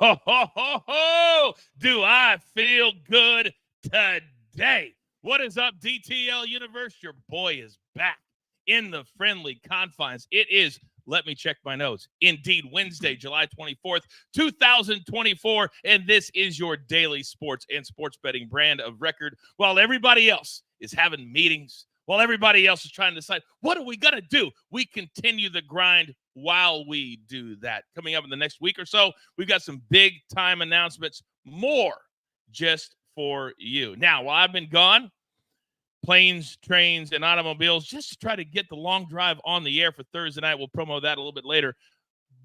Do I feel good today? What is up, DTL Universe? Your boy is back in the friendly confines. It is, let me check my notes, indeed Wednesday, July 24th, 2024, and this is your daily sports and sports betting brand of record. While everybody else is having meetings, while everybody else is trying to decide, what are we going to do? We continue the grind while we do that. Coming up in the next week or so, we've got some big time announcements, more just for you. Now, while I've been gone, planes, trains, and automobiles, just to try to get the long drive on the air for Thursday night. We'll promo that a little bit later.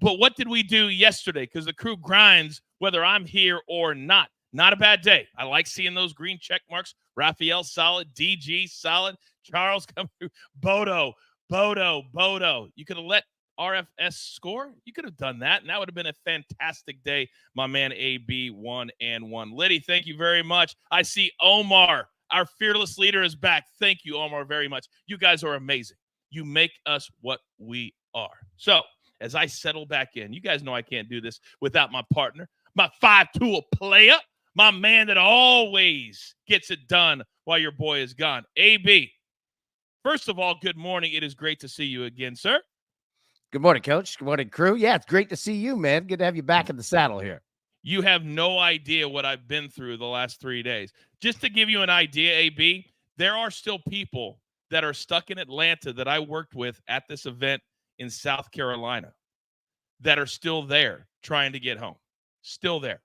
But what did we do yesterday? Because the crew grinds whether I'm here or not. Not a bad day. I like seeing those green check marks. Raphael, solid. DG, solid. Charles, come through. Bodo. You could have let RFS score. You could have done that, and that would have been a fantastic day. My man AB 1-1. Liddy, thank you very much. I see Omar, our fearless leader, is back. Thank you, Omar, very much. You guys are amazing. You make us what we are. So, as I settle back in, you guys know I can't do this without my partner, my five-tool player, my man that always gets it done while your boy is gone. AB, first of all, good morning. It is great to see you again, sir. Good morning, Coach. Good morning, crew. Yeah, it's great to see you, man. Good to have you back in the saddle here. You have no idea what I've been through the last 3 days. Just to give you an idea, AB, there are still people that are stuck in Atlanta that I worked with at this event in South Carolina that are still there trying to get home. Still there.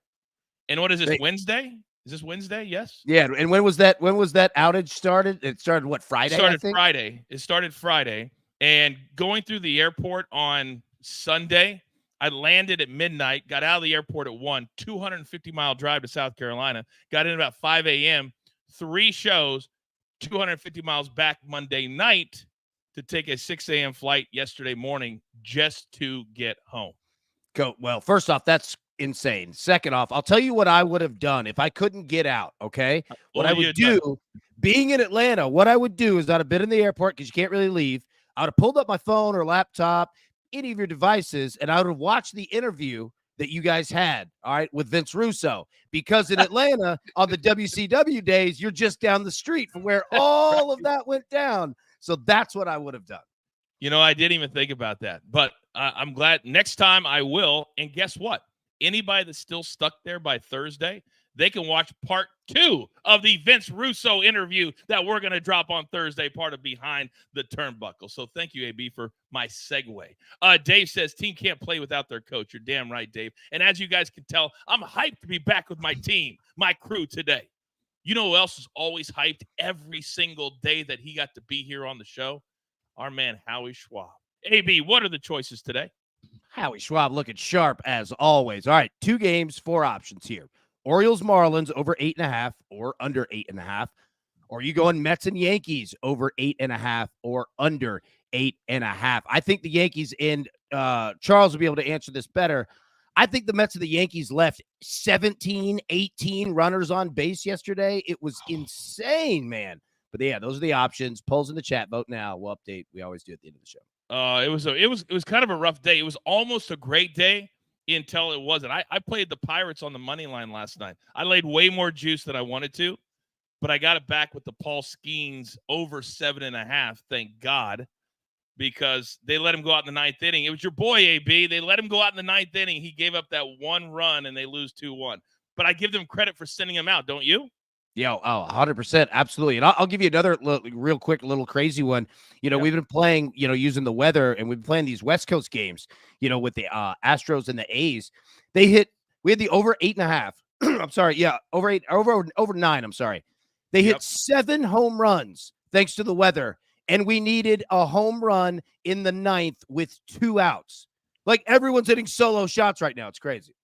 And what is this, Wednesday? Is this Wednesday? Yes? Yeah, and when was that outage started? It started, what, Friday, It started Friday. And going through the airport on Sunday, I landed at midnight, got out of the airport at 1, 250-mile drive to South Carolina, got in about 5 a.m., 3 shows, 250 miles back Monday night to take a 6 a.m. flight yesterday morning just to get home. Well, first off, that's insane. Second off, I'll tell you what I would have done if I couldn't get out, okay? What I would do, being in Atlanta, what I would do is I'd have been in the airport because you can't really leave. I would have pulled up my phone or laptop, any of your devices, and I would have watched the interview that you guys had, all right, with Vince Russo. Because in Atlanta, on the WCW days, you're just down the street from where all of that went down. So that's what I would have done. You know, I didn't even think about that. But I'm glad next time I will. And guess what? Anybody that's still stuck there by Thursday, they can watch part 2 of the Vince Russo interview that we're going to drop on Thursday, part of Behind the Turnbuckle. So thank you, AB, for my segue. Dave says, team can't play without their coach. You're damn right, Dave. And as you guys can tell, I'm hyped to be back with my team, my crew today. You know who else is always hyped every single day that he got to be here on the show? Our man, Howie Schwab. AB, what are the choices today? Howie Schwab looking sharp as always. All right, 2 games, 4 options here. Orioles, Marlins over 8.5 or under 8.5. Or you going Mets and Yankees over 8.5 or under 8.5. I think the Yankees, and Charles will be able to answer this better. I think the Mets and the Yankees left 17, 18 runners on base yesterday. It was insane, man. But yeah, those are the options. Polls in the chat. Vote now. We'll update. We always do at the end of the show. It was kind of a rough day. It was almost a great day until it wasn't. I played the Pirates on the money line last night. I laid way more juice than I wanted to, but I got it back with the Paul Skeens over 7.5. Thank God, because they let him go out in the 9th inning. It was your boy AB. They let him go out in the 9th inning. He gave up that 1 run and they lose 2-1. But I give them credit for sending him out, don't you? Yeah, 100%. Absolutely. And I'll give you another real quick, little crazy one. You know, we've been playing, using the weather, and we've been playing these West Coast games, with the Astros and the A's. We had the over 8.5. I'm sorry. Yeah. Over 9. I'm sorry. They hit 7 home runs thanks to the weather. And we needed a home run in the 9th with 2 outs. Like, everyone's hitting solo shots right now. It's crazy.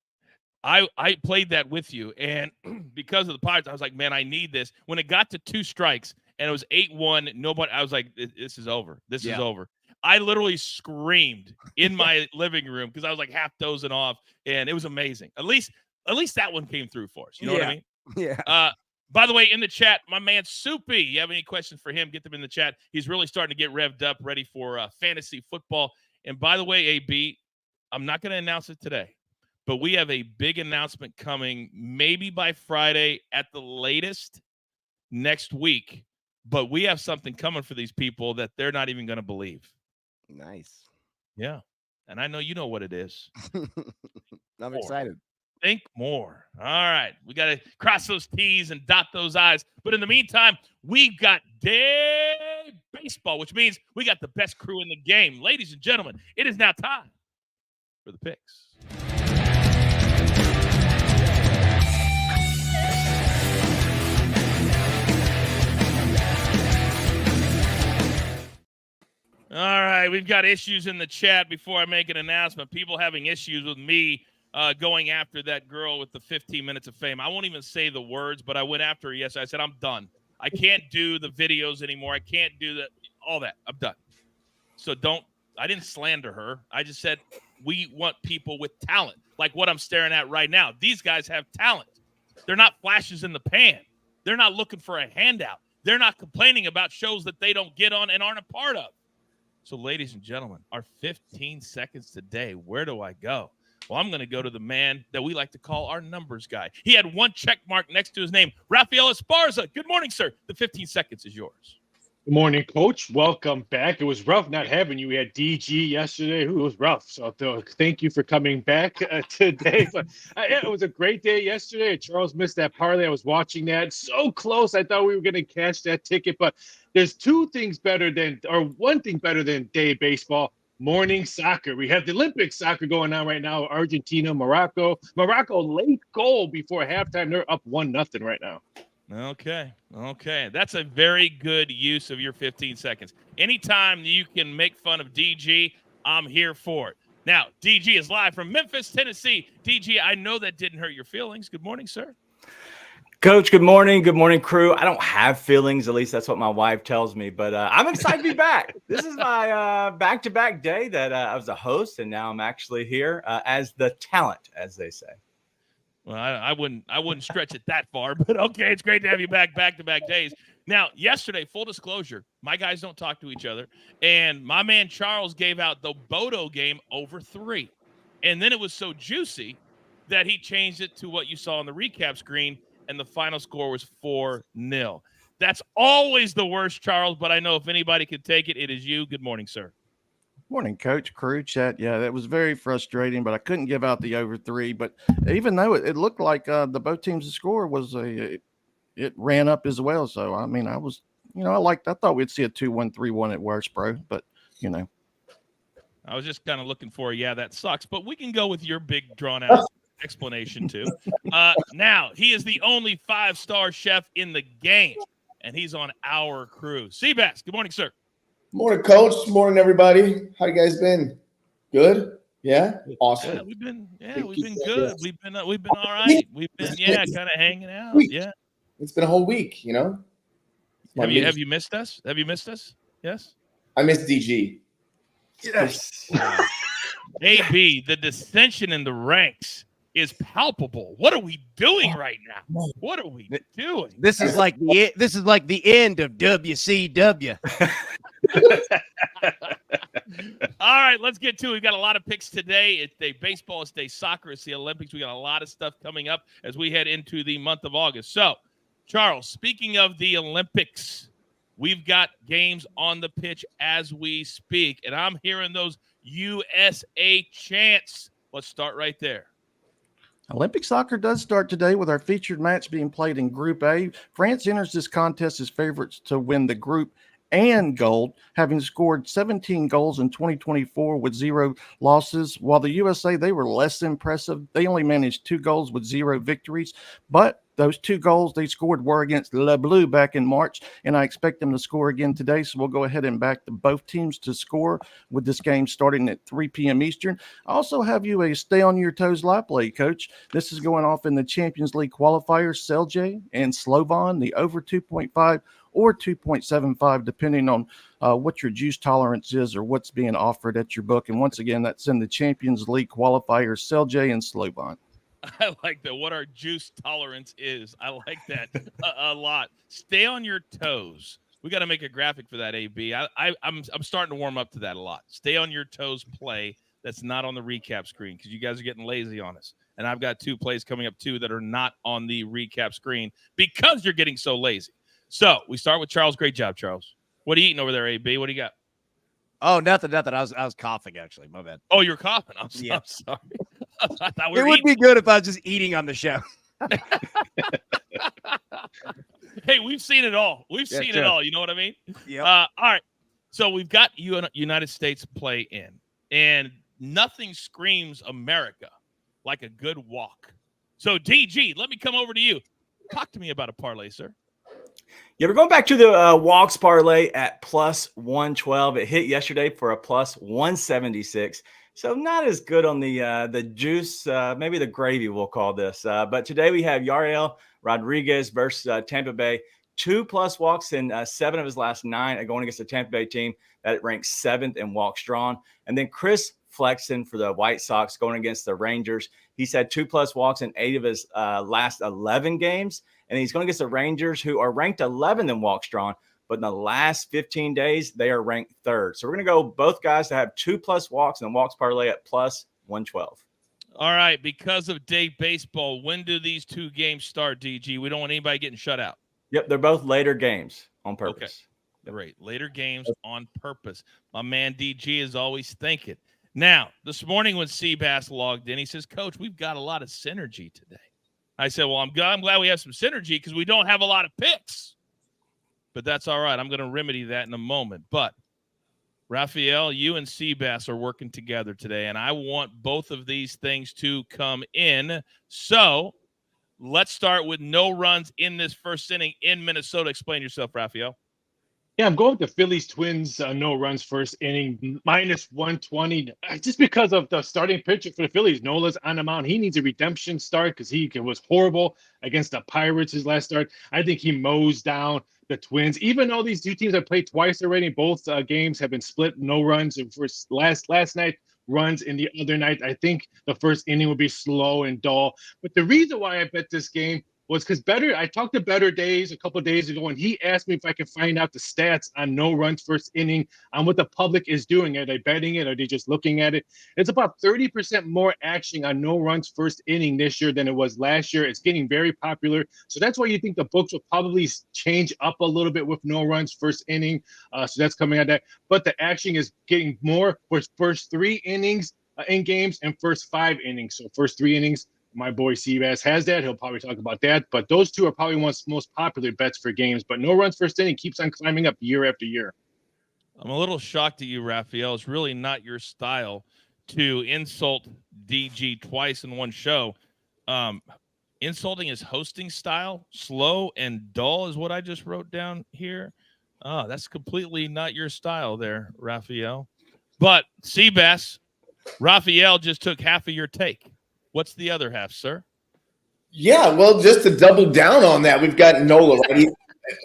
I played that with you, and because of the Pirates, I was like, man, I need this. When it got to 2 strikes and it was 8-1, nobody, I was like, this is over. This is over. I literally screamed in my living room because I was like half dozing off, and it was amazing. At least that one came through for us. You know what I mean? Yeah. By the way, in the chat, my man Soupy, you have any questions for him, get them in the chat. He's really starting to get revved up, ready for fantasy football. And by the way, AB, I'm not going to announce it today, but we have a big announcement coming maybe by Friday at the latest next week. But we have something coming for these people that they're not even going to believe. Nice. Yeah. And I know you know what it is. I'm excited. Think more. All right. We got to cross those T's and dot those I's. But in the meantime, we've got day baseball, which means we got the best crew in the game. Ladies and gentlemen, it is now time for the picks. All right, we've got issues in the chat before I make an announcement. People having issues with me going after that girl with the 15 minutes of fame. I won't even say the words, but I went after her yesterday. I said, I'm done. I can't do the videos anymore. I can't do all that. I'm done. So I didn't slander her. I just said we want people with talent, like what I'm staring at right now. These guys have talent. They're not flashes in the pan. They're not looking for a handout. They're not complaining about shows that they don't get on and aren't a part of. So, ladies and gentlemen, our 15 seconds today, where do I go? Well, I'm going to go to the man that we like to call our numbers guy. He had one check mark next to his name, Rafael Esparza. Good morning, sir. The 15 seconds is yours. Good morning, Coach. Welcome back. It was rough not having you. We had DG yesterday. It was rough. So thank you for coming back today. But it was a great day yesterday. Charles missed that parlay. I was watching that. So close. I thought we were going to cash that ticket. But there's one thing better than day baseball. Morning soccer. We have the Olympic soccer going on right now. Argentina, Morocco. Morocco late goal before halftime. They're up 1-0 right now. Okay. That's a very good use of your 15 seconds. Anytime you can make fun of DG, I'm here for it. Now, DG is live from Memphis, Tennessee. DG, I know that didn't hurt your feelings. Good morning, sir. Coach, good morning. Good morning, crew. I don't have feelings. At least that's what my wife tells me. But I'm excited to be back. This is my back-to-back day that I was a host, and now I'm actually here as the talent, as they say. Well, I wouldn't stretch it that far, but okay, it's great to have you back-to-back days. Now, yesterday, full disclosure, my guys don't talk to each other, and my man Charles gave out the Bodo game over 3. And then it was so juicy that he changed it to what you saw on the recap screen, and the final score was 4-0. That's always the worst, Charles, but I know if anybody could take it, it is you. Good morning, sir. Morning, Coach, crew, chat. Yeah, that was very frustrating, but I couldn't give out the over 3. But even though it looked like the both teams' score was it ran up as well. So I mean, I was, I thought we'd see a 2-1, 3-1 at worst, bro. But I was just kind of looking for, yeah, that sucks. But we can go with your big drawn out explanation too. Now he is the only 5-star chef in the game, and he's on our crew. Seabass, good morning, sir. Morning, Coach. Morning, everybody. How you guys been? Good? Yeah? Awesome. Yeah, we've been good. We've been all right. We've been kind of hanging out. Yeah. It's been a whole week, Have you missed us? Have you missed us? Yes. I missed DG. Yes. AB, the dissension in the ranks is palpable. What are we doing right now? What are we doing? This is like the end of WCW. All right, let's get to it. We've got a lot of picks today. It's day baseball, it's day soccer, it's the Olympics. We got a lot of stuff coming up as we head into the month of August. So, Charles, speaking of the Olympics, we've got games on the pitch as we speak, and I'm hearing those USA chants. Let's start right there. Olympic soccer does start today with our featured match being played in Group A. France enters this contest as favorites to win the group and gold, having scored 17 goals in 2024 with 0 losses. While the USA, they were less impressive. They only managed 2 goals with 0 victories, but those 2 goals they scored were against Le Bleu back in March, and I expect them to score again today. So we'll go ahead and back both teams to score with this game starting at 3 p.m. Eastern. I also have you a stay on your toes live play, Coach. This is going off in the Champions League qualifiers, Celje and Slovan, the over 2.5 or 2.75, depending on what your juice tolerance is or what's being offered at your book. And once again, that's in the Champions League qualifiers, Celje and Slovan. I like that. What our juice tolerance is. I like that a lot. Stay on your toes. We got to make a graphic for that, AB. I'm starting to warm up to that a lot. Stay on your toes play that's not on the recap screen because you guys are getting lazy on us. And I've got 2 plays coming up, too, that are not on the recap screen because you're getting so lazy. So we start with Charles. Great job, Charles. What are you eating over there, AB? What do you got? Oh, nothing. I was coughing, actually. My bad. Oh, you're coughing. I'm sorry. I thought we were would be good if I was just eating on the show. Hey, we've seen it all. We've seen it all. You know what I mean? Yeah. All right. So we've got United States play in, and nothing screams America like a good walk. So, DG, let me come over to you. Talk to me about a parlay, sir. Yeah, we're going back to the walks parlay at plus 112. It hit yesterday for a plus 176. So not as good on the juice, maybe the gravy we'll call this. But today we have Yariel Rodriguez versus Tampa Bay. 2+ walks in 7 of his last 9 are going against the Tampa Bay team that ranks 7th in walks drawn. And then Chris Flexen for the White Sox going against the Rangers. He's had 2+ walks in 8 of his last 11 games. And he's going against the Rangers, who are ranked 11th in walks drawn. But in the last 15 days, they are ranked 3rd. So we're going to go both guys to have 2+ walks and walks parlay at plus 112. All right. Because of day baseball, when do these 2 games start, DG? We don't want anybody getting shut out. Yep, they're both later games on purpose. Okay. Great. Later games on purpose. My man DG is always thinking. Now, this morning when Seabass logged in, he says, Coach, we've got a lot of synergy today. I said, well, I'm glad we have some synergy because we don't have a lot of picks. But that's all right. I'm going to remedy that in a moment. But, Raphael, you and Seabass are working together today, and I want both of these things to come in. So, let's start with no runs in this first inning in Minnesota. Explain yourself, Raphael. Yeah, I'm going with the Phillies Twins, no runs first inning, minus 120. Just because of the starting pitcher for the Phillies, Nola's on the mound. He needs a redemption start because he was horrible against the Pirates his last start. I think he mows down the Twins. Even though these 2 teams have played twice already, both games have been split, no runs. And first last night, runs in the other night. I think the first inning will be slow and dull. But the reason why I bet this game was because I talked to Better Days a couple of days ago, and he asked me if I could find out the stats on no runs first inning, on what the public is doing. Are they betting it? Are they just looking at it? It's about 30% more action on no runs first inning this year than it was last year. It's getting very popular. So that's why you think the books will probably change up a little bit with no runs first inning. So that's coming out of that. But the action is getting more for first 3 innings in games and first 5 innings. So first 3 innings, my boy Seabass has that. He'll probably talk about that. But those 2 are probably one of the most popular bets for games. But no runs first inning keeps on climbing up year after year. I'm a little shocked at you, Raphael. It's really not your style to insult DG twice in one show. Insulting his hosting style, slow and dull is what I just wrote down here. Oh, that's completely not your style there, Raphael. But Seabass, Raphael just took half of your take. What's the other half, sir? Yeah, well, just to double down on that, we've got Nola, right?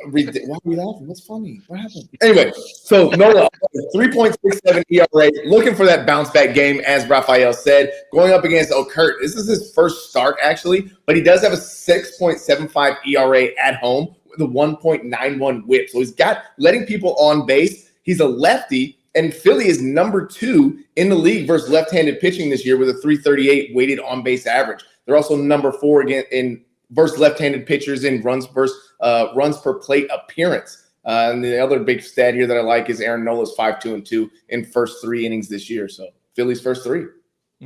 Why are we laughing? What's funny? What happened? Anyway, so Nola, 3.67 ERA, looking for that bounce back game, as Raphael said, going up against Kurt. This is his first start, actually, but he does have a 6.75 ERA at home with a 1.91 whip. So he's got letting people on base. He's a lefty. And Philly is number 2 in the league versus left-handed pitching this year with a 338 weighted on-base average. They're also number 4 again in versus left-handed pitchers in runs per plate appearance. And the other big stat here that I like is Aaron Nola's 5-2-2 in first 3 innings this year. So Philly's first 3.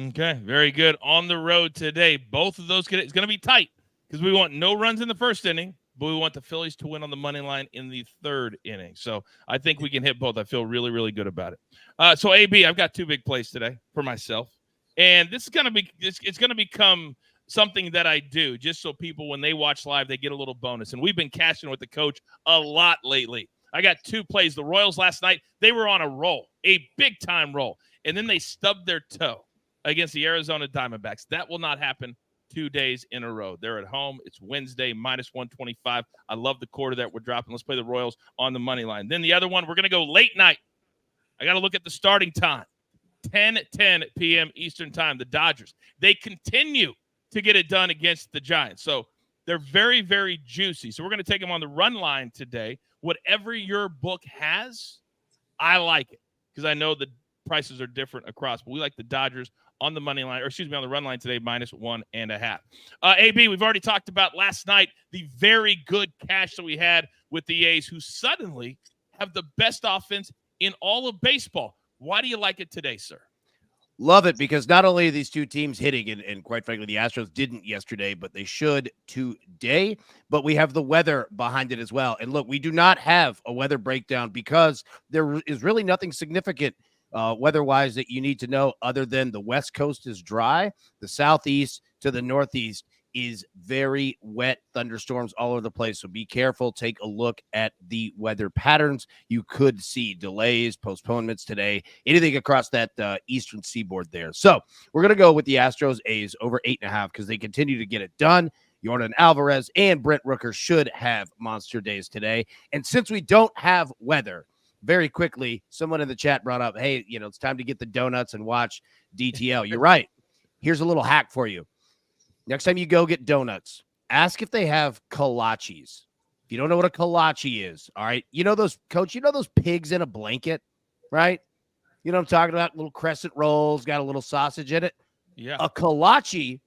Okay, very good. On the road today, both of those it's going to be tight because we want no runs in the first inning, but we want the Phillies to win on the money line in the 3rd inning. So I think we can hit both. I feel really, really good about it. So AB, I've got 2 big plays today for myself, and this is going to be it's going to become something that I do just so people, when they watch live, they get a little bonus. And we've been cashing with the coach a lot lately. I got 2 plays. The Royals last night, they were on a roll, a big time roll, and then they stubbed their toe against the Arizona Diamondbacks. That will not happen 2 days in a row. They're at home. It's Wednesday, minus 125. I love the quarter that we're dropping. Let's play the Royals on the money line. Then the other one, we're going to go late night. I got to look at the starting time. 10 p.m. Eastern time, the Dodgers. They continue to get it done against the Giants. So they're very, very juicy. So we're going to take them on the run line today. Whatever your book has, I like it because I know the prices are different across. But we like the Dodgers on the money line, or excuse me, on the run line today, -1.5. AB, we've already talked about last night the very good cash that we had with the A's, who suddenly have the best offense in all of baseball. Why do you like it today, sir? Love it, because not only are these two teams hitting, and quite frankly, the Astros didn't yesterday, but they should today. But we have the weather behind it as well. And look, we do not have a weather breakdown because there is really nothing significant weather-wise that you need to know other than the West Coast is dry. The Southeast to the Northeast is very wet, thunderstorms all over the place. So be careful. Take a look at the weather patterns. You could see delays, postponements today, anything across that eastern seaboard there. So we're going to go with the Astros A's over 8.5 because they continue to get it done. Yordan Alvarez and Brent Rooker should have monster days today. And since we don't have weather, very quickly, someone in the chat brought up, hey, it's time to get the donuts and watch DTL. You're right. Here's a little hack for you. Next time you go get donuts, ask if they have kolaches. If you don't know what a kolache is, all right, Coach, those pigs in a blanket, right? You know what I'm talking about? Little crescent rolls, got a little sausage in it. Yeah. A kolache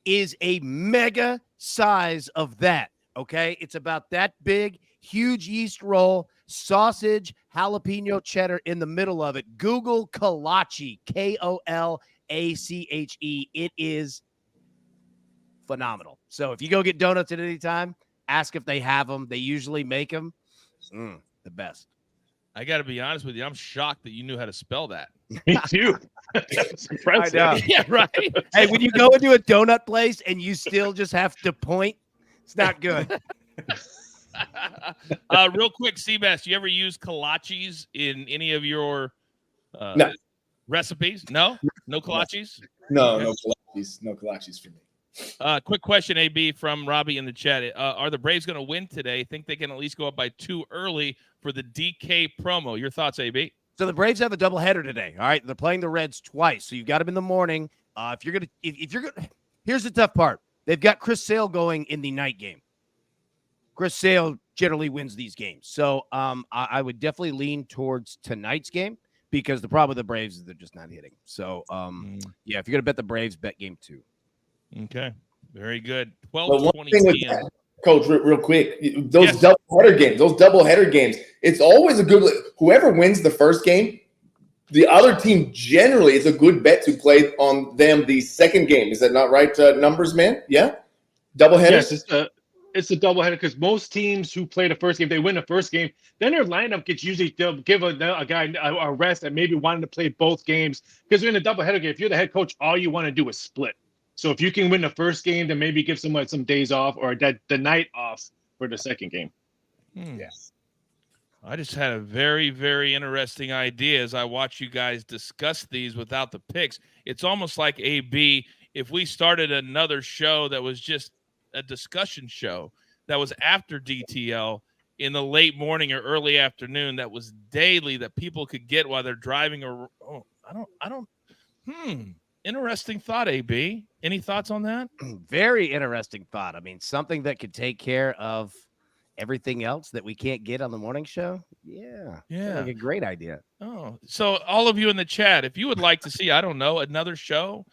is a mega size of that, okay? It's about that big, huge yeast roll, sausage, jalapeno cheddar in the middle of it. Google kolache, Kolache. It is phenomenal. So if you go get donuts at any time, ask if they have them. They usually make them. The best. I got to be honest with you. I'm shocked that you knew how to spell that. Me too. It's impressive. I know. Yeah, right. Hey, when you go into a donut place and you still just have to point, it's not good. Real quick, Seabass, you ever use kolaches in any of your No. recipes? No kolaches? No kolaches. No kolaches for me. Quick question, AB, from Robbie in the chat. Are the Braves going to win today? Think they can at least go up by 2 early for the DK promo. Your thoughts, AB? So the Braves have a doubleheader today. All right, they're playing the Reds twice, so you've got them in the morning. If you're gonna, here's the tough part: they've got Chris Sale going in the night game. Chris Sale generally wins these games, so I would definitely lean towards tonight's game because the problem with the Braves is they're just not hitting. So yeah, if you're gonna bet the Braves, bet game 2. Okay, very good. But one 12:20 thing with p.m. that, Coach, real quick, those Yes. doubleheader games, it's always a good. Whoever wins the first game, the other team generally is a good bet to play on them the second game. Is that not right, numbers man? Yeah, doubleheader. Yes, it's a doubleheader because most teams who play the first game, they win the first game. Then their lineup gets usually they'll give a guy a rest and maybe wanting to play both games because in a doubleheader game, if you're the head coach, all you want to do is split. So if you can win the first game, then maybe give someone some days off or the night off for the second game. Yes. I just had a very, very interesting idea as I watch you guys discuss these without the picks. It's almost like AB, if we started another show that was just a discussion show that was after DTL in the late morning or early afternoon, that was daily, that people could get while they're driving. Or interesting thought, AB. Any thoughts on that? Very interesting thought. I mean, something that could take care of everything else that we can't get on the morning show. Yeah. Like a great idea. Oh, so all of you in the chat, if you would like to see, I don't know, another show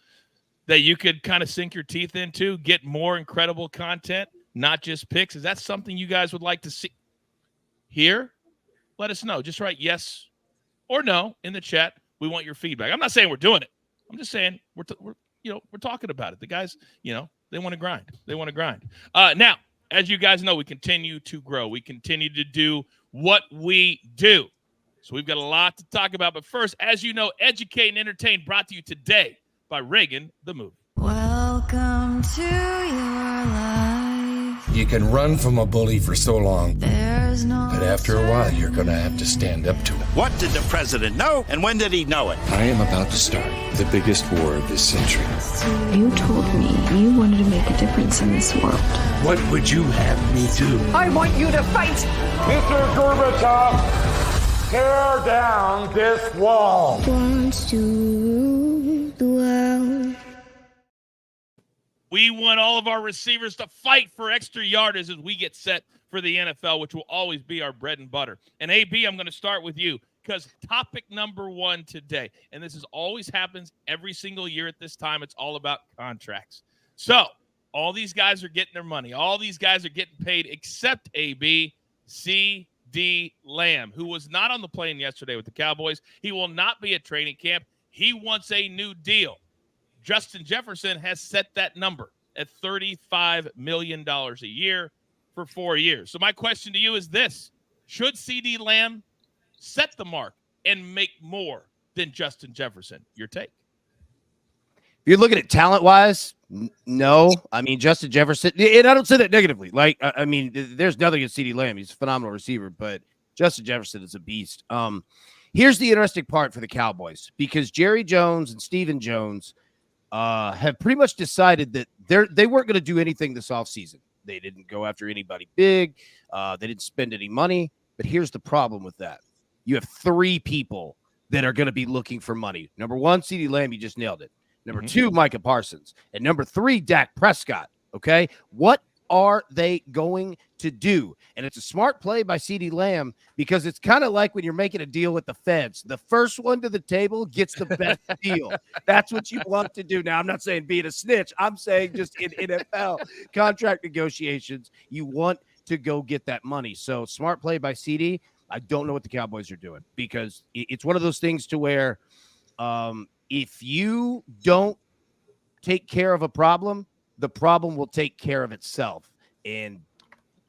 that you could kind of sink your teeth into, get more incredible content, not just picks, is that something you guys would like to see here? Let us know. Just write yes or no in the chat. We want your feedback. I'm not saying we're doing it. I'm just saying we're talking about it. The guys, they want to grind. They want to grind. Now, as you guys know, we continue to grow. We continue to do what we do. So we've got a lot to talk about. But first, as you know, Educate and Entertain brought to you today by Reagan the Movie. Welcome to your life. You can run from a bully for so long, There's no but after a while, you're going to have to stand up to him. What did the president know, and when did he know it? I am about to start the biggest war of this century. You told me you wanted to make a difference in this world. What would you have me do? I want you to fight! Mr. Gorbachev, tear down this wall. Wants to rule the world. We want all of our receivers to fight for extra yardage as we get set for the NFL, which will always be our bread and butter. And AB, I'm going to start with you. because topic number one today, and this always happens every single year at this time, it's all about contracts. So all these guys are getting their money. All these guys are getting paid except AB, C.D. Lamb, who was not on the plane yesterday with the Cowboys. He will not be at training camp. He wants a new deal. Justin Jefferson has set that number at $35 million a year for 4 years. So my question to you is this. Should C.D. Lamb set the mark and make more than Justin Jefferson? Your take. If you're looking at talent-wise, no. I mean, Justin Jefferson, and I don't say that negatively. Like, I mean, there's nothing against C.D. Lamb. He's a phenomenal receiver, but Justin Jefferson is a beast. Here's the interesting part for the Cowboys, because Jerry Jones and Stephen Jones have pretty much decided that they weren't going to do anything this offseason. They didn't go after anybody big. They didn't spend any money. But here's the problem with that. You have three people that are going to be looking for money. Number one, C.D. Lamb, you just nailed it. Number two, Micah Parsons. And number three, Dak Prescott. Okay? What are they going to do? And it's a smart play by C.D. Lamb, because it's kind of like when you're making a deal with the feds. The first one to the table gets the best deal. That's what you want to do. Now, I'm not saying being a snitch. I'm saying just in NFL contract negotiations, you want to go get that money. So smart play by CD. I don't know what the Cowboys are doing, because it's one of those things to where if you don't take care of a problem, the problem will take care of itself. And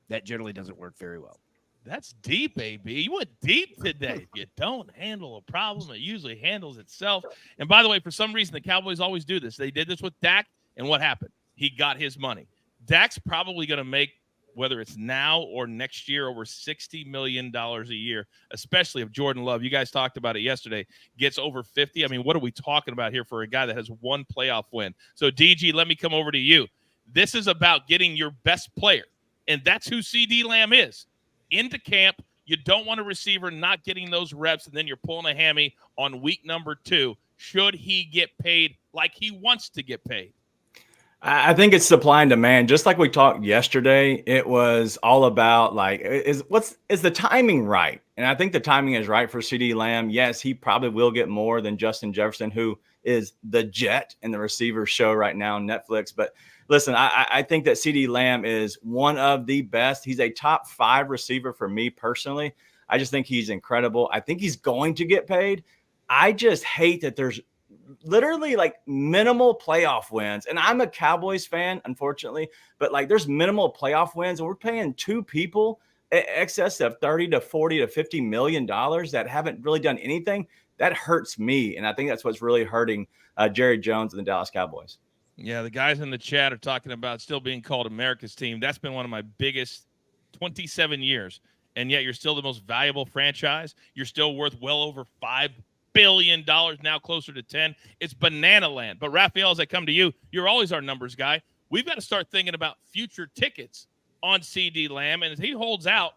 that generally doesn't work very well. That's deep, AB. You went deep today. If you don't handle a problem, it usually handles itself. And by the way, for some reason, the Cowboys always do this. They did this with Dak, and what happened? He got his money. Dak's probably going to make, whether it's now or next year, over $60 million a year, especially if Jordan Love, you guys talked about it yesterday, gets over 50. I mean, what are we talking about here for a guy that has one playoff win? So, DG, let me come over to you. This is about getting your best player, and that's who C.D. Lamb is. Into camp, you don't want a receiver not getting those reps, and then you're pulling a hammy on week number 2. Should he get paid like he wants to get paid? I think it's supply and demand. Just like we talked yesterday, it was all about like, is the timing right? And I think the timing is right for C.D. Lamb. Yes, he probably will get more than Justin Jefferson, who is the jet in the receiver show right now on Netflix. But listen, I think that C.D. Lamb is one of the best. He's a top 5 receiver for me personally. I just think he's incredible. I think he's going to get paid. I just hate that there's literally like minimal playoff wins. And I'm a Cowboys fan, unfortunately, but like there's minimal playoff wins, and we're paying 2 people excess of 30 to 40 to $50 million that haven't really done anything. That hurts me. And I think that's what's really hurting Jerry Jones and the Dallas Cowboys. Yeah, the guys in the chat are talking about still being called America's team. That's been one of my biggest 27 years. And yet you're still the most valuable franchise. You're still worth well over $5 billion, now closer to 10. It's banana land. But Raphael, as I come to you, you're always our numbers guy. We've got to start thinking about future tickets on C.D. Lamb. And as he holds out,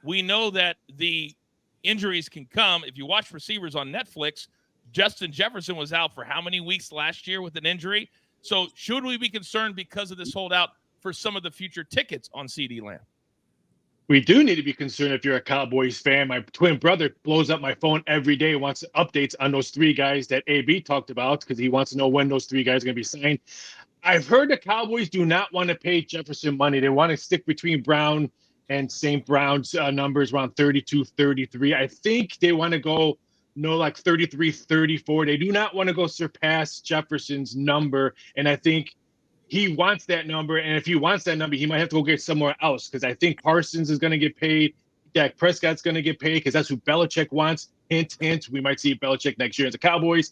we know that the injuries can come. If you watch receivers on Netflix, Justin Jefferson was out for how many weeks last year with an injury? So should we be concerned because of this holdout for some of the future tickets on C.D. Lamb? We do need to be concerned if you're a Cowboys fan. My twin brother blows up my phone every day, wants updates on those 3 guys that AB talked about, because he wants to know when those 3 guys are going to be signed. I've heard the Cowboys do not want to pay Jefferson money. They want to stick between Brown and St. Brown's numbers around 32, 33. I think they want to go like 33, 34. They do not want to go surpass Jefferson's number. And I think he wants that number. And if he wants that number, he might have to go get somewhere else, because I think Parsons is going to get paid. Dak Prescott's going to get paid because that's who Belichick wants. Hint, hint. We might see Belichick next year as the Cowboys.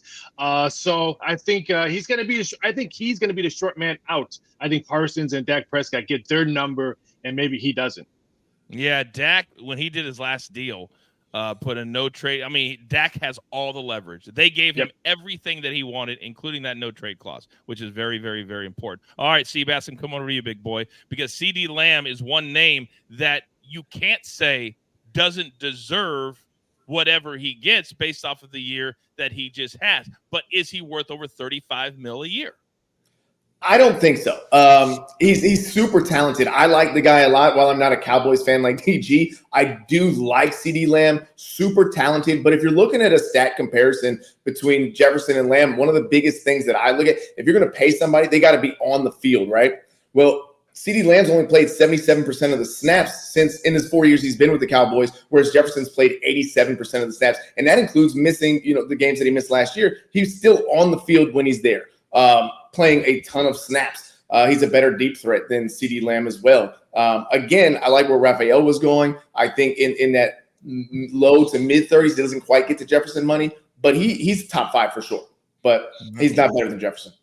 So I think he's going to be. I think he's going to be the short man out. I think Parsons and Dak Prescott get their number, and maybe he doesn't. Yeah, Dak, when he did his last deal, put a no trade. I mean, Dak has all the leverage. They gave him everything that he wanted, including that no trade clause, which is very, very, very important. All right, Seabass, come over to you, big boy, because C.D. Lamb is one name that you can't say doesn't deserve whatever he gets based off of the year that he just has. But is he worth over $35 million a year? I don't think so. He's super talented. I like the guy a lot. While I'm not a Cowboys fan like DG, I do like CeeDee Lamb. Super talented. But if you're looking at a stat comparison between Jefferson and Lamb, one of the biggest things that I look at, if you're going to pay somebody, they got to be on the field, right? Well, CeeDee Lamb's only played 77% of the snaps since in his 4 years he's been with the Cowboys, whereas Jefferson's played 87% of the snaps, and that includes missing, the games that he missed last year. He's still on the field when he's there. Playing a ton of snaps. He's a better deep threat than CeeDee Lamb as well. Again, I like where Raphael was going. I think in that low to mid 30s, he doesn't quite get to Jefferson money, but he's top 5 for sure. But he's not better than Jefferson.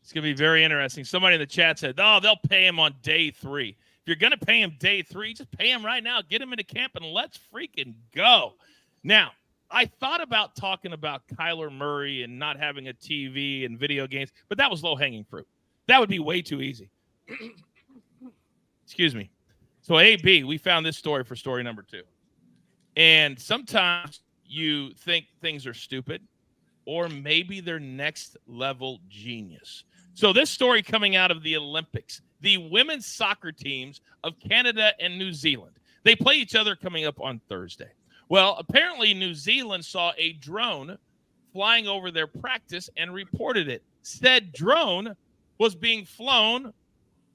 It's going to be very interesting. Somebody in the chat said, oh, they'll pay him on day 3. If you're going to pay him day 3, just pay him right now. Get him into camp and let's freaking go. Now, I thought about talking about Kyler Murray and not having a TV and video games, but that was low-hanging fruit. That would be way too easy. Excuse me. So, AB, we found this story for story number 2. And sometimes you think things are stupid, or maybe they're next-level genius. So this story coming out of the Olympics, the women's soccer teams of Canada and New Zealand, they play each other coming up on Thursday. Well, apparently New Zealand saw a drone flying over their practice and reported it. Said drone was being flown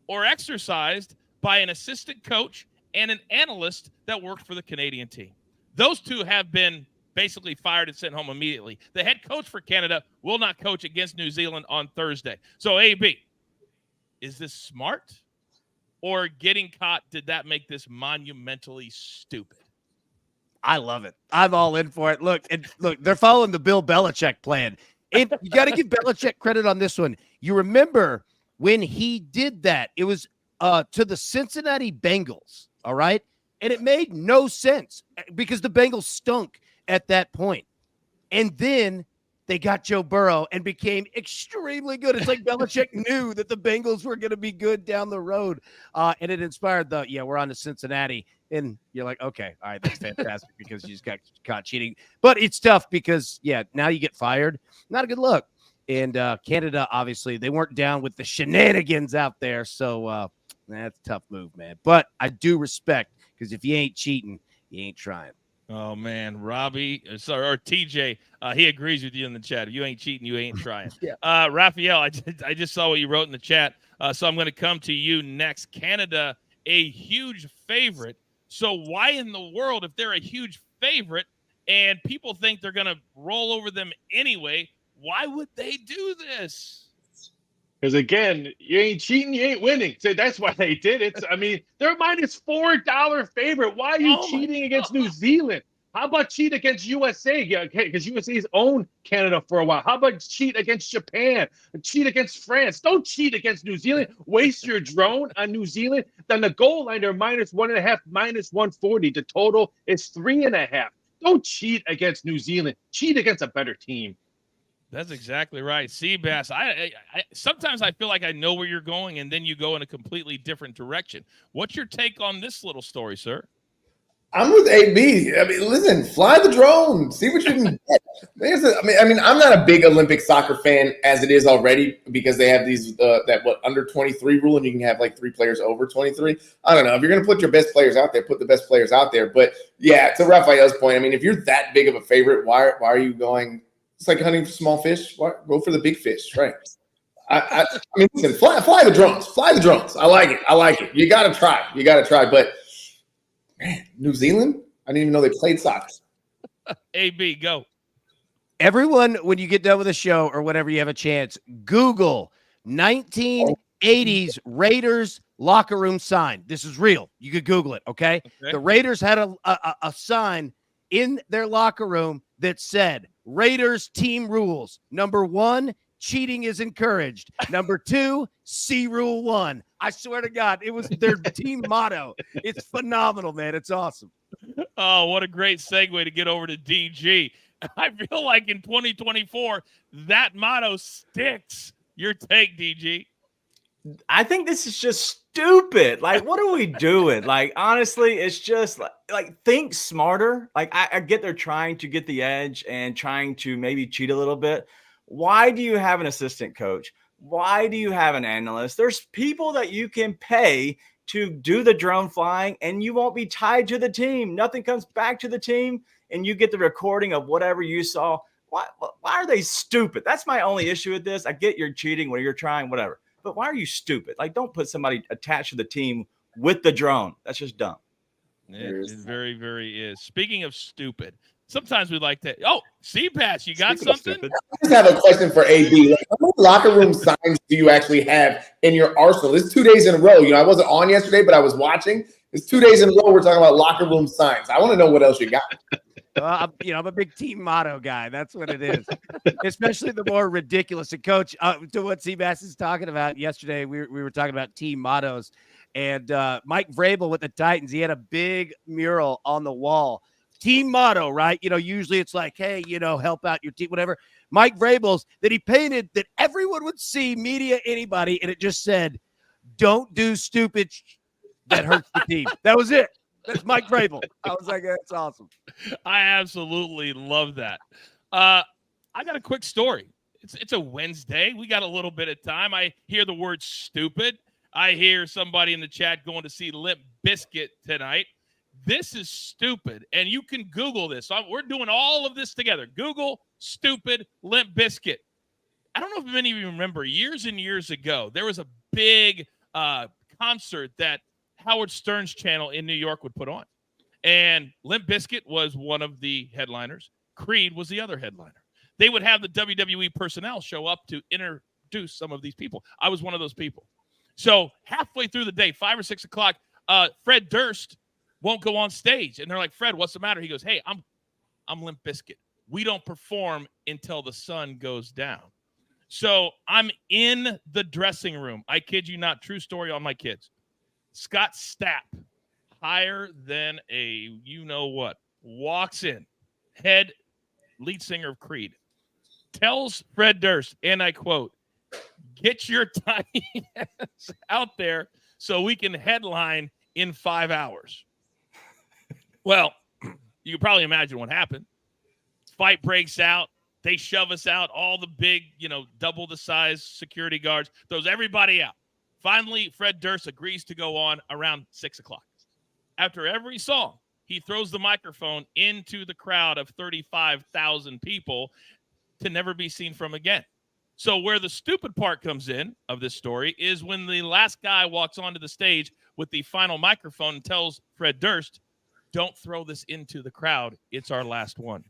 or exercised by an assistant coach and an analyst that worked for the Canadian team. Those two have been basically fired and sent home immediately. The head coach for Canada will not coach against New Zealand on Thursday. So, AB, is this smart or getting caught? Did that make this monumentally stupid? I love it. I'm all in for it. Look, they're following the Bill Belichick plan. And you got to give Belichick credit on this one. You remember when he did that, it was to the Cincinnati Bengals, all right? And it made no sense because the Bengals stunk at that point. And then they got Joe Burrow and became extremely good. It's like Belichick knew that the Bengals were going to be good down the road. And it inspired we're on to Cincinnati. And you're like, okay, all right, that's fantastic because you just got caught cheating. But it's tough because, now you get fired. Not a good look. And Canada, obviously, they weren't down with the shenanigans out there. So that's a tough move, man. But I do respect because if you ain't cheating, you ain't trying. Oh, man, Robbie, or TJ, he agrees with you in the chat. If you ain't cheating, you ain't trying. Raphael, I just saw what you wrote in the chat, so I'm going to come to you next. Canada, a huge favorite. So why in the world, if they're a huge favorite and people think they're going to roll over them anyway, why would they do this? Because again, you ain't cheating, you ain't winning. So that's why they did it. They're -$4 favorite. Why are you cheating against New Zealand? How about cheat against USA? Because USA's owned Canada for a while. How about cheat against Japan? Cheat against France? Don't cheat against New Zealand. Waste your drone on New Zealand. Then the goal line, they're -1.5, -140. The total is 3.5. Don't cheat against New Zealand. Cheat against a better team. That's exactly right. Seabass, I sometimes I feel like I know where you're going, and then you go in a completely different direction. What's your take on this little story, sir? I'm with AB. Listen, fly the drone. See what you can get. I'm not a big Olympic soccer fan as it is already because they have these under 23 rule, and you can have like 3 players over 23. I don't know. If you're going to put your best players out there, put the best players out there. But yeah, to Raphael's point, if you're that big of a favorite, why are you going? It's like hunting for small fish. Why, go for the big fish, right? Listen, fly the drones. Fly the drones. I like it. You got to try. But man, New Zealand? I didn't even know they played soccer. AB, go. Everyone, when you get done with the show or whenever you have a chance, Google 1980s Raiders locker room sign. This is real. You could Google it, okay? The Raiders had a sign in their locker room that said, Raiders team rules. Number 1, cheating is encouraged. Number 2, see rule 1. I swear to God, it was their team motto. It's phenomenal, man. It's awesome. Oh, what a great segue to get over to DG. I feel like in 2024, that motto sticks. Your take, DG. I think this is just stupid. Like, what are we doing? Like, honestly, it's just like think smarter. Like, I get they're trying to get the edge and trying to maybe cheat a little bit. Why do you have an assistant coach? Why do you have an analyst? There's people that you can pay to do the drone flying, and you won't be tied to the team. Nothing comes back to the team, and you get the recording of whatever you saw. Why are they stupid? That's my only issue with this. I get you're cheating when you're trying, whatever. But why are you stupid? Like, don't put somebody attached to the team with the drone. That's just dumb. It very, very is. Speaking of stupid, sometimes we like to. Oh, C-Patch, you got something? I just have a question for AB. Like, how many locker room signs do you actually have in your arsenal? It's 2 days in a row. You know, I wasn't on yesterday, but I was watching. It's 2 days in a row. We're talking about locker room signs. I want to know what else you got. I'm a big team motto guy. That's what it is. Especially the more ridiculous. And Coach, to what Seabass is talking about yesterday, we were talking about team mottos. And Mike Vrabel with the Titans, he had a big mural on the wall. Team motto, right? You know, usually it's like, hey, you know, help out your team, whatever. Mike Vrabel's that he painted that everyone would see, media, anybody, and it just said, don't do stupid that hurts the team. That was it. That's Mike Vrabel. I was like, that's awesome. I absolutely love that. I got a quick story. It's a Wednesday. We got a little bit of time. I hear the word stupid. I hear somebody in the chat going to see Limp Bizkit tonight. This is stupid, and you can Google this. So we're doing all of this together. Google stupid Limp Bizkit. I don't know if many of you remember, years and years ago, there was a big concert that Howard Stern's channel in New York would put on. And Limp Bizkit was one of the headliners. Creed was the other headliner. They would have the WWE personnel show up to introduce some of these people. I was one of those people. So halfway through the day, 5 or 6 o'clock, Fred Durst won't go on stage. And they're like, Fred, what's the matter? He goes, hey, I'm Limp Bizkit. We don't perform until the sun goes down. So I'm in the dressing room. I kid you not, true story on my kids. Scott Stapp, higher than a you-know-what, walks in, lead singer of Creed, tells Fred Durst, and I quote, get your tiny ass out there so we can headline in 5 hours. Well, you can probably imagine what happened. Fight breaks out. They shove us out. All the big, double the size security guards, throws everybody out. Finally, Fred Durst agrees to go on around 6 o'clock. After every song, he throws the microphone into the crowd of 35,000 people to never be seen from again. So where the stupid part comes in of this story is when the last guy walks onto the stage with the final microphone and tells Fred Durst, don't throw this into the crowd. It's our last one.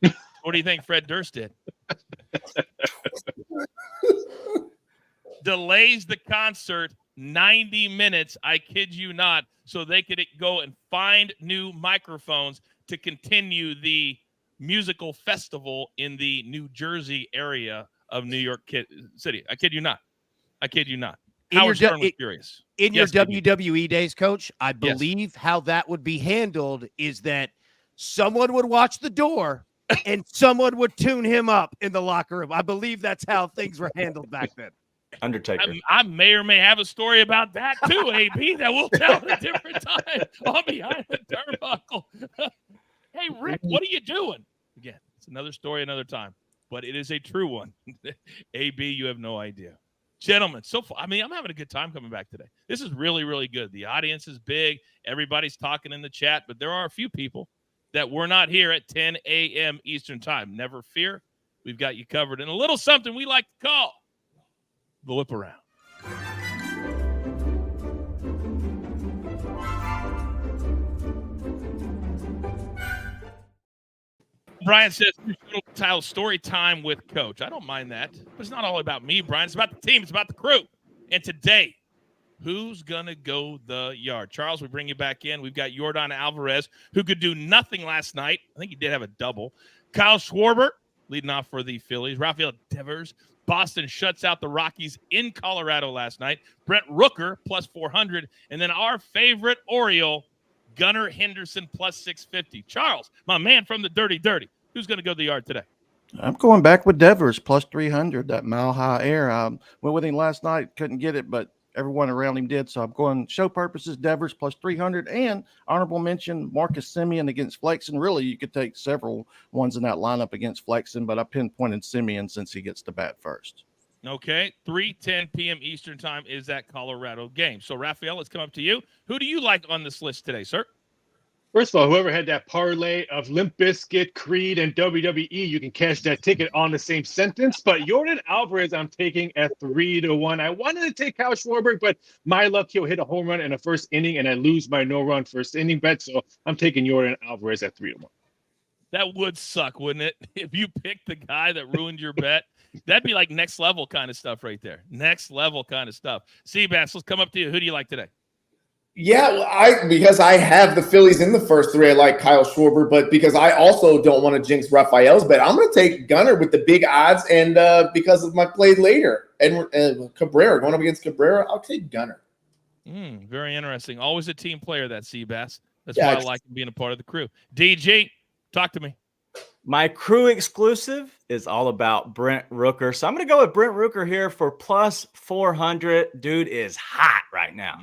What do you think Fred Durst did? Delays the concert 90 minutes, I kid you not, so they could go and find new microphones to continue the musical festival in the New Jersey area of New York City. I kid you not. Howard Stern was furious. In your WWE days, Coach, I believe how that would be handled is that someone would watch the door and someone would tune him up in the locker room. I believe that's how things were handled back then. Undertaker. I may or may have a story about that too, AB, that we'll tell at a different time on Behind the Turnbuckle. Hey, Rick, what are you doing? Again, it's another story another time, but it is a true one. AB, you have no idea. Gentlemen, so far, I'm having a good time coming back today. This is really, really good. The audience is big. Everybody's talking in the chat, but there are a few people that were not here at 10 a.m. Eastern time. Never fear. We've got you covered. And a little something we like to call the whip around. Brian says, title story time with Coach. I don't mind that, but it's not all about me, Brian. It's about the team. It's about the crew. And today, who's going to go the yard? Charles, we bring you back in. We've got Yordan Alvarez, who could do nothing last night. I think he did have a double. Kyle Schwarber leading off for the Phillies. Rafael Devers. Boston shuts out the Rockies in Colorado last night. Brent Rooker, plus 400. And then our favorite Oriole, Gunnar Henderson, plus 650. Charles, my man from the Dirty, who's going to go the yard today? I'm going back with Devers, plus 300, that mile high air. Went with him last night, couldn't get it, but everyone around him did. So I'm going show purposes, Devers, plus 300. And honorable mention, Marcus Semien against Flexen. Really, you could take several ones in that lineup against Flexen, but I pinpointed Semien since he gets to bat first. Okay, 3:10 p.m. Eastern time is that Colorado game. So, Raphael, let's come up to you. Who do you like on this list today, sir? First of all, whoever had that parlay of Limp Bizkit, Creed, and WWE, you can cash that ticket on the same sentence. But Jordan Alvarez, I'm taking at 3-1. I wanted to take Kyle Schwarber, but my luck, he'll hit a home run in the first inning, and I lose my no-run first inning bet. So I'm taking Jordan Alvarez at 3-1. That would suck, wouldn't it? If you picked the guy that ruined your bet, that'd be like next level kind of stuff right there. Next level kind of stuff. Seabass, let's come up to you. Who do you like today? Yeah, well, because I have the Phillies in the first three, I like Kyle Schwarber, but because I also don't want to jinx Raphael's bet, I'm going to take Gunnar with the big odds, and because of my play later, and Cabrera, going up against Cabrera, I'll take Gunnar. Very interesting. Always a team player, that Seabass. That's Yeah, why I like being a part of the crew. DG, talk to me. My crew exclusive is all about Brent Rooker. So I'm going to go with Brent Rooker here for plus 400. Dude is hot right now.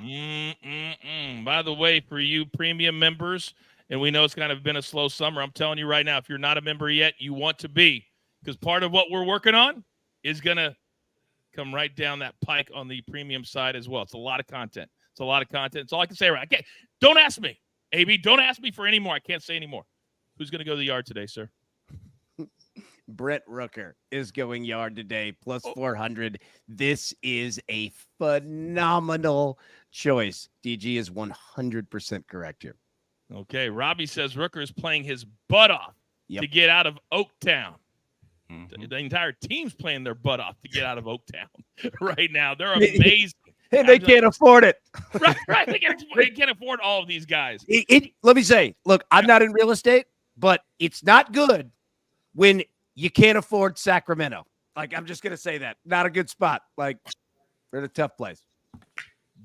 By the way, for you premium members, and we know it's kind of been a slow summer, I'm telling you right now, if you're not a member yet, you want to be, because part of what we're working on is going to come right down that pike on the premium side as well. It's a lot of content. It's a lot of content. It's all I can say. Right? Don't ask me, AB. Don't ask me for any more. I can't say any more. Who's going to go to the yard today, sir? Brett Rooker is going yard today, plus 400. This is a phenomenal choice. DG is 100% correct here. Okay, Robbie says Rooker is playing his butt off to get out of Oaktown. The entire team's playing their butt off to get out of Oaktown right now. They're amazing. Hey, they can't afford it. Right. They can't afford all of these guys. Let me say, look, I'm not in real estate, but it's not good when you can't afford Sacramento. Like, I'm just going to say that. Not a good spot. Like, they're in a tough place.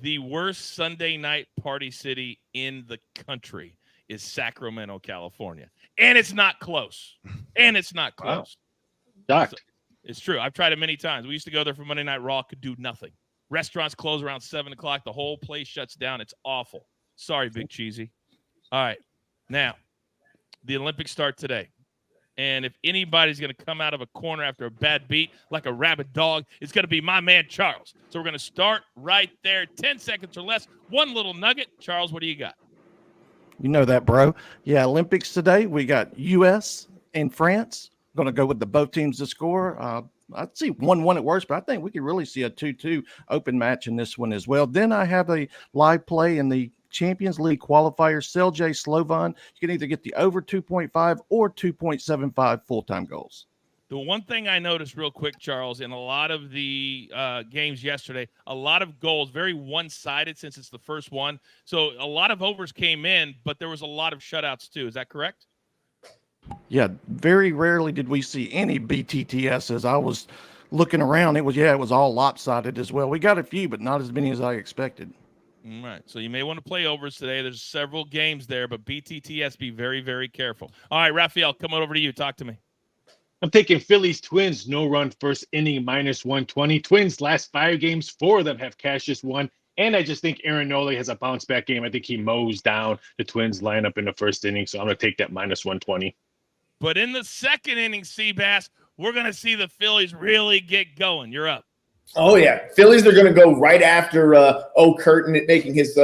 The worst Sunday night party city in the country is Sacramento, California. And it's not close. Wow. Doc. It's true. I've tried it many times. We used to go there for Monday Night Raw, could do nothing. Restaurants close around 7 o'clock. The whole place shuts down. It's awful. Sorry, Big Cheesy. All right. Now, the Olympics start today. And if anybody's going to come out of a corner after a bad beat like a rabid dog, it's going to be my man, Charles. So we're going to start right there. 10 seconds or less. One little nugget. Charles, what do you got? You know that, bro. Yeah, Olympics today. We got U.S. and France. Going to go with the both teams to score. I'd see 1-1 at worst, but I think we could really see a 2-2 open match in this one as well. Then I have a live play in the Champions League qualifier, Selje Slovan. You can either get the over 2.5 or 2.75 full-time goals. The one thing I noticed real quick, Charles, in a lot of the games yesterday, a lot of goals, very one-sided since it's the first one. So a lot of overs came in, but there was a lot of shutouts too. Is that correct? Yeah, very rarely did we see any BTTS. As I was looking around, it was all lopsided as well. We got a few, but not as many as I expected. All right, so you may want to play overs today. There's several games there, but BTTS, be very, very careful. All right, Raphael, come on over to you. Talk to me. I'm taking Phillies Twins, no run first inning, minus 120. Twins last 5 games, 4 of them have cashed just one. And I just think Aaron Nola has a bounce back game. I think he mows down the Twins lineup in the first inning. So I'm going to take that minus 120. But in the second inning, Seabass, we're going to see the Phillies really get going. You're up. Oh, yeah. Phillies are going to go right after Curtin making his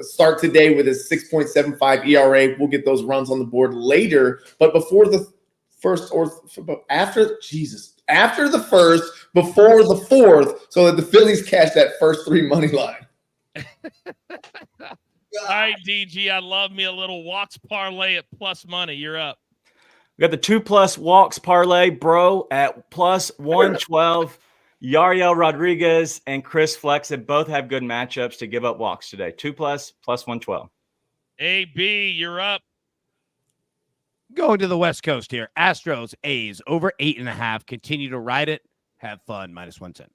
start today with his 6.75 ERA. We'll get those runs on the board later. But before the first after the first, before the fourth, so that the Phillies cash that first 3 money line. All right, DG, I love me a little walks parlay at plus money. You're up. We got the 2+ walks parlay, bro, at plus 112. Yariel Rodriguez and Chris Flexen both have good matchups to give up walks today. 2+ plus 112. AB, you're up. Going to the West Coast here. Astros, A's, over 8.5. Continue to ride it. Have fun, minus 110.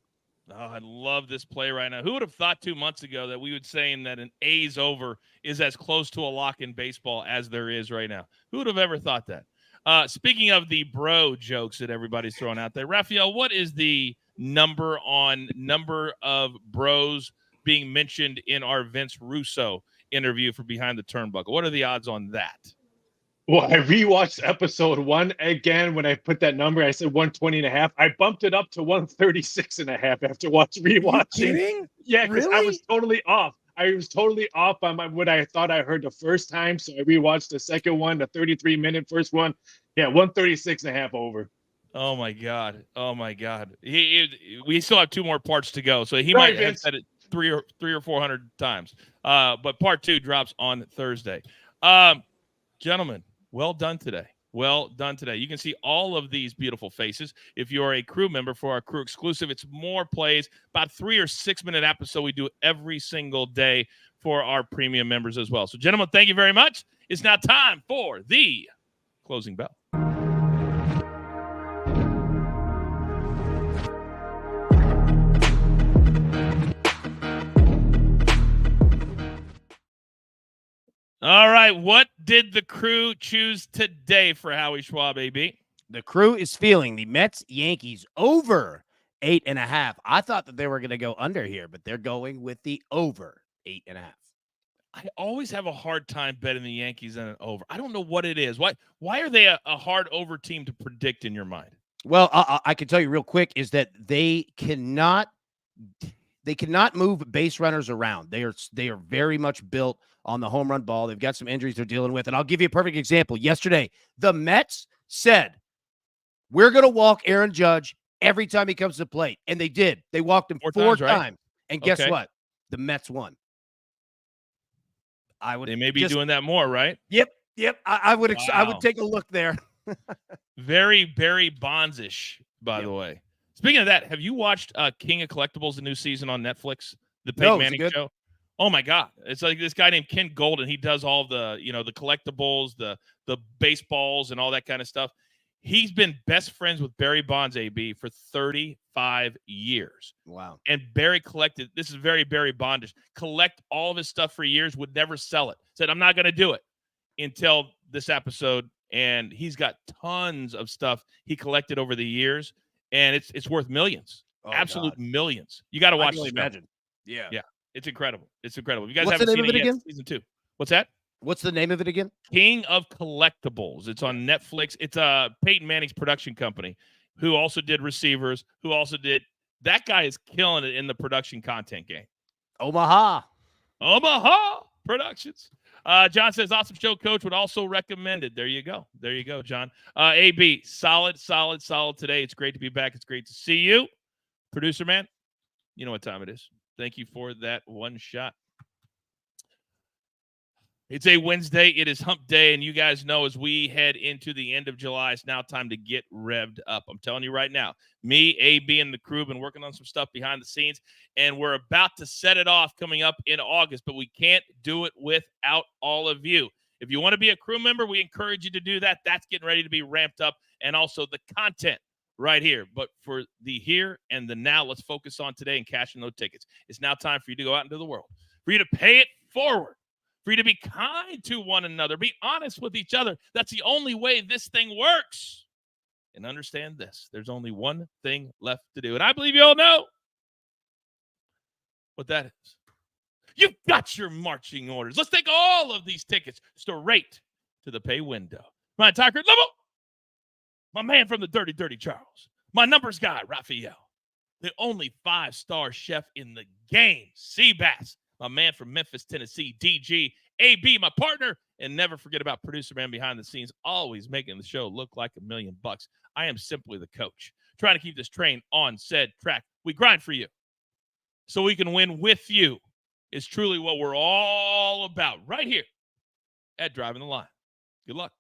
Oh, I love this play right now. Who would have thought 2 months ago that we would say that an A's over is as close to a lock in baseball as there is right now? Who would have ever thought that? Speaking of the bro jokes that everybody's throwing out there, Raphael, what is the number of bros being mentioned in our Vince Russo interview for Behind the Turnbuckle? What are the odds on that? Well, I rewatched episode 1 again. When I put that number, I said 120.5. I bumped it up to 136.5 after rewatching. Kidding? Yeah, because I Really? was totally off. I was totally off on what I thought I heard the first time. So I rewatched the second one, the 33-minute first one. Yeah, 136.5 over. Oh my God! Oh my God! We still have 2 more parts to go, so he Right, might have Vince. said it 300 or 400 times. But part 2 drops on Thursday. Gentlemen, well done today. Well done today. You can see all of these beautiful faces if you are a crew member for our crew exclusive. It's more plays, about 3 or 6 minute episode we do every single day for our premium members as well. So, gentlemen, thank you very much. It's now time for the closing bell. All right, what did the crew choose today for Howie Schwab, AB? The crew is feeling the Mets Yankees over 8.5. I thought that they were going to go under here, but they're going with the over 8.5. I always have a hard time betting the Yankees and an over. I don't know what it is. Why are they a hard over team to predict in your mind? Well, I can tell you real quick is that they cannot move base runners around. They are very much built on the home run ball. They've got some injuries they're dealing with. And I'll give you a perfect example. Yesterday, the Mets said, we're going to walk Aaron Judge every time he comes to the plate. And they did. They walked him 4 times. Right? And guess what? The Mets won. They may be doing that more, right? Yep. I would take a look there. Very Barry Bonds-ish, by the way. Speaking of that, have you watched King of Collectibles, the new season on Netflix? The Peyton Manning show? Oh my God. It's like this guy named Ken Golden. He does all the, the collectibles, the baseballs and all that kind of stuff. He's been best friends with Barry Bonds, AB, for 35 years. Wow. And Barry collected, this is very Barry Bondish, collect all of his stuff for years, would never sell it. Said, I'm not going to do it until this episode. And he's got tons of stuff he collected over the years. And it's worth millions. Oh, absolute God. millions. You got to watch it. Imagine. Yeah. It's incredible. It's incredible. You guys What's the haven't name seen of it it yet, again? season 2. What's that? What's the name of it again? King of Collectibles. It's on Netflix. It's Peyton Manning's production company, who also did Receivers, who also did – that guy is killing it in the production content game. Omaha Productions. John says, awesome show, Coach. Would also recommend it. There you go, John. AB, solid today. It's great to be back. It's great to see you. Producer man, you know what time it is. Thank you for that one shot. It's a Wednesday. It is hump day, and you guys know as we head into the end of July, it's now time to get revved up. I'm telling you right now, me, AB, and the crew have been working on some stuff behind the scenes, and we're about to set it off coming up in August, but we can't do it without all of you. If you want to be a crew member, we encourage you to do that. That's getting ready to be ramped up, and also the content right here. But for the here and the now, let's focus on today and cashing those tickets. It's now time for you to go out into the world, for you to pay it forward, for you to be kind to one another, be honest with each other. That's the only way this thing works. And understand this, there's only one thing left to do. And I believe you all know what that is. You've got your marching orders. Let's take all of these tickets straight to the pay window. My entire level, my man from the Dirty Charles, my numbers guy, Raphael, the only 5-star chef in the game, Seabass, my man from Memphis, Tennessee, DG, AB, my partner, and never forget about producer man behind the scenes, always making the show look like $1 million. I am simply the coach, trying to keep this train on said track. We grind for you so we can win with you. Is truly what we're all about right here at Driving the Line. Good luck.